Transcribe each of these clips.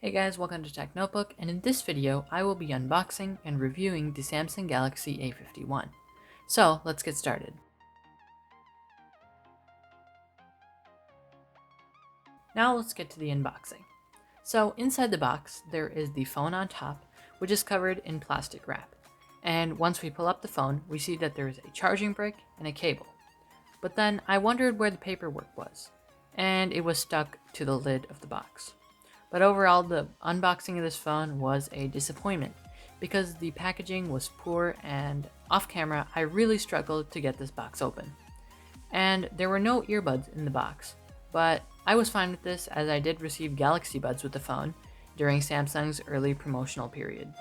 Hey guys, welcome to Tech Notebook, and in this video I will be unboxing and reviewing the Samsung Galaxy A51. So let's get started. Now let's get to the unboxing. So inside the box there is the phone on top, which is covered in plastic wrap. And once we pull up the phone, we see that there is a charging brick and a cable. But then I wondered where the paperwork was, and it was stuck to the lid of the box. But overall, the unboxing of this phone was a disappointment because the packaging was poor, and off camera I really struggled to get this box open. And there were no earbuds in the box, but I was fine with this as I did receive Galaxy Buds with the phone during Samsung's early promotional period.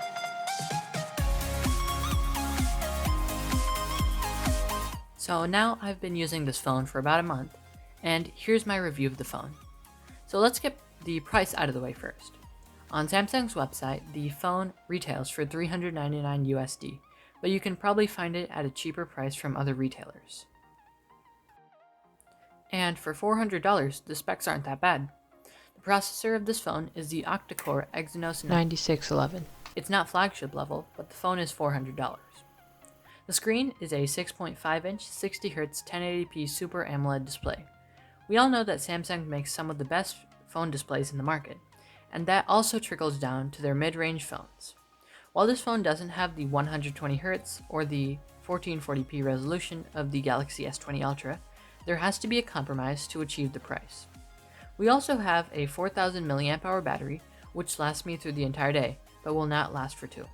So now I've been using this phone for about a month, and here's my review of the phone. So let's get the price out of the way first. On Samsung's website, the phone retails for $399 USD, but you can probably find it at a cheaper price from other retailers. And for $400, the specs aren't that bad. The processor of this phone is the octa-core Exynos 9611. It's not flagship level, but the phone is $400. The screen is a 6.5-inch 60Hz 1080p Super AMOLED display. We all know that Samsung makes some of the best phone displays in the market, and that also trickles down to their mid-range phones. While this phone doesn't have the 120Hz or the 1440p resolution of the Galaxy S20 Ultra, there has to be a compromise to achieve the price. We also have a 4000 mAh battery, which lasts me through the entire day, but will not last for 2.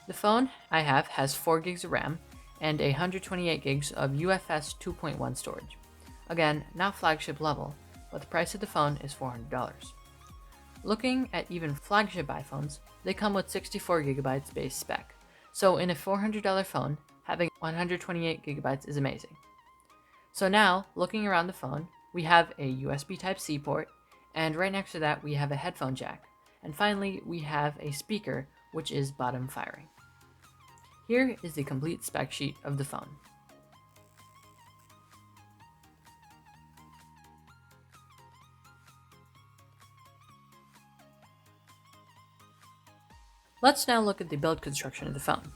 The phone I have has 4 gigs of RAM and 128 gigs of UFS 2.1 storage. Again, not flagship level, but the price of the phone is $400. Looking at even flagship iPhones, they come with 64GB base spec, so in a $400 phone, having 128GB is amazing. So now, looking around the phone, we have a USB Type-C port, and right next to that we have a headphone jack, and finally we have a speaker, which is bottom firing. Here is the complete spec sheet of the phone. Let's now look at the build construction of the phone.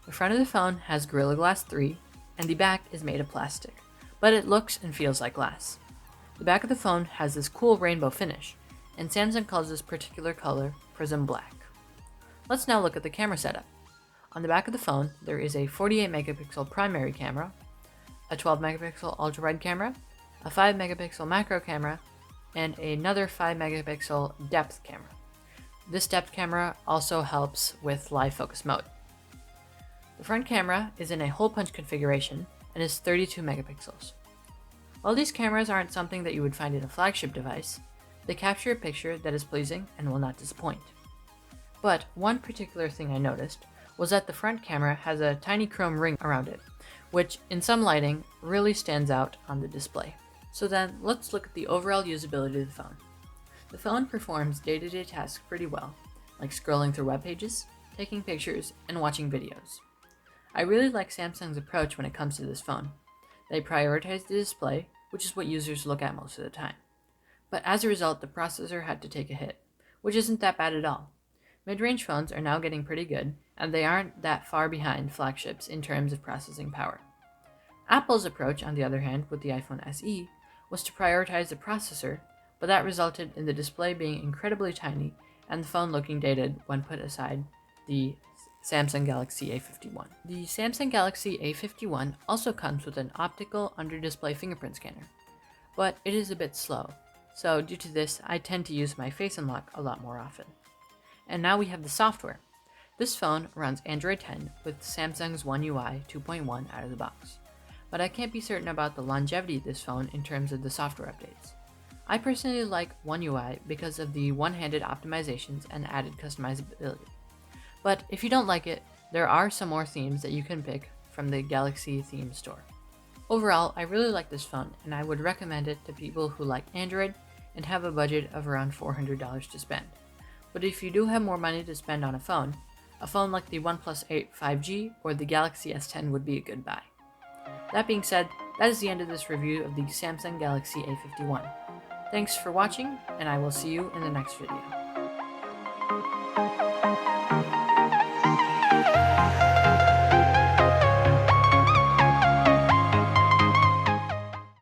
The front of the phone has Gorilla Glass 3, and the back is made of plastic, but it looks and feels like glass. The back of the phone has this cool rainbow finish, and Samsung calls this particular color Prism Black. Let's now look at the camera setup. On the back of the phone, there is a 48MP primary camera, a 12MP ultra-wide camera, a 5MP macro camera, and another 5MP depth camera. This depth camera also helps with live focus mode. The front camera is in a hole punch configuration and is 32MP. While these cameras aren't something that you would find in a flagship device, they capture a picture that is pleasing and will not disappoint. But one particular thing I noticed was that the front camera has a tiny chrome ring around it, which in some lighting really stands out on the display. So then let's look at the overall usability of the phone. The phone performs day-to-day tasks pretty well, like scrolling through web pages, taking pictures, and watching videos. I really like Samsung's approach when it comes to this phone. They prioritize the display, which is what users look at most of the time. But as a result, the processor had to take a hit, which isn't that bad at all. Mid-range phones are now getting pretty good, and they aren't that far behind flagships in terms of processing power. Apple's approach, on the other hand, with the iPhone SE, was to prioritize the processor, but that resulted in the display being incredibly tiny and the phone looking dated when put aside the Samsung Galaxy A51. The Samsung Galaxy A51 also comes with an optical under-display fingerprint scanner, but it is a bit slow, so due to this I tend to use my Face Unlock a lot more often. And now we have the software. This phone runs Android 10 with Samsung's One UI 2.1 out of the box, but I can't be certain about the longevity of this phone in terms of the software updates. I personally like One UI because of the one-handed optimizations and added customizability. But if you don't like it, there are some more themes that you can pick from the Galaxy theme store. Overall, I really like this phone, and I would recommend it to people who like Android and have a budget of around $400 to spend. But if you do have more money to spend on a phone like the OnePlus 8 5G or the Galaxy S10 would be a good buy. That being said, that is the end of this review of the Samsung Galaxy A51. Thanks for watching, and I will see you in the next video.